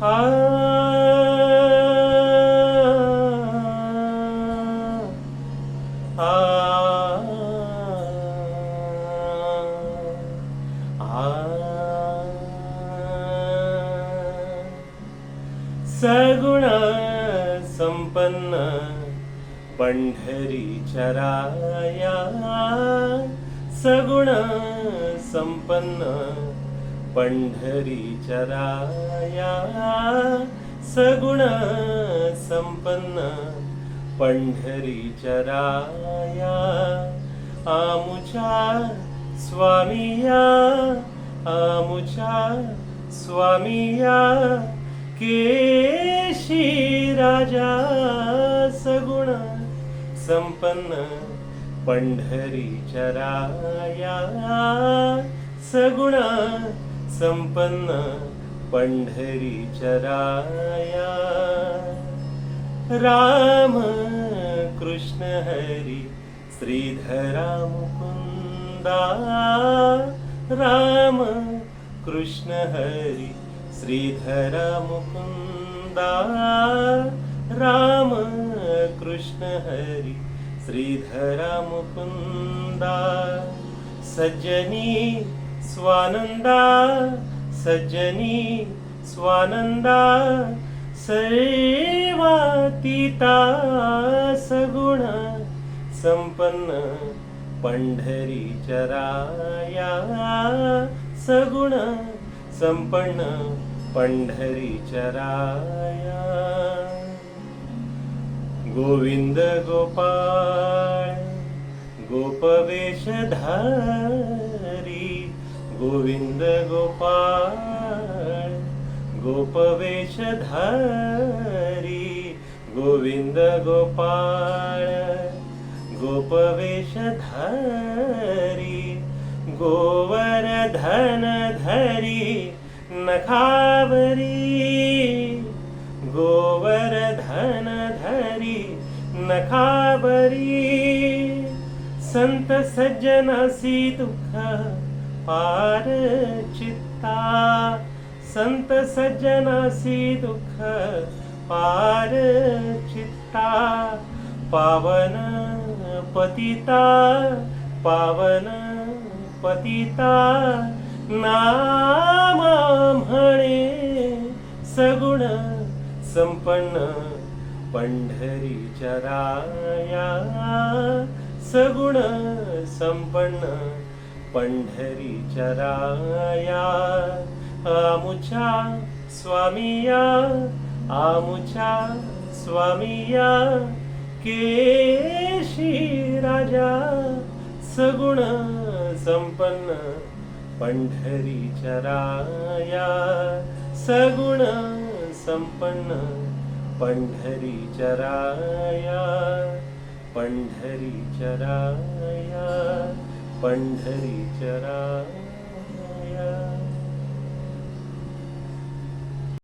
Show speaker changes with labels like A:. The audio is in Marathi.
A: आ आ सगुण संपन्न पंढरीच्या राया, सगुण संपन्न पंढरीच्या राया, सगुण संपन्न पंढरीच्या राया, आमुच्या स्वामिया, आमुच्या स्वामिया, केशी राजा सगुण संपन्न पंढरीच्या राया, सगुण संपन्न पंढरीच्या राया, राम कृष्ण हरी श्रीधरा मुकुंदा, राम कृष्ण हरी श्रीधरा मुकुंदा, राम कृष्ण हरी श्रीधरा मुकुंदा, सज्जनी स्वानंदा, सज्जनी स्वानंदा, सर्वातीता सगुण संपन्न पंढरीच्या राया, सगुण संपन्न पंढरीच्या राया, गोविंद गोपाळ गोपवेशधारी, गोविंद गोपाळ गोपवेशधारी, गोविंद गोपाळ गोपवेशधारी, गोवर्धन धरी नखावरी, गोवर्धन धरी नखावरी, संत सज्जनासी दुःख पार चित्ता, संत सज्जनासी दुःख पार चित्ता, पावन पतिता, पावन पतिता, नाम म्हणे सगुण संपन्न पंढरीच्या राया, सगुण संपन्न पंढरीच्या राया, आमुच्या स्वामिया, आमुच्या स्वामिया, केशी राजा सगुण संपन्न पंढरीच्या राया, सगुण संपन्न पंढरीच्या राया, पंढरीच्या राया, पंढरीच्या राया.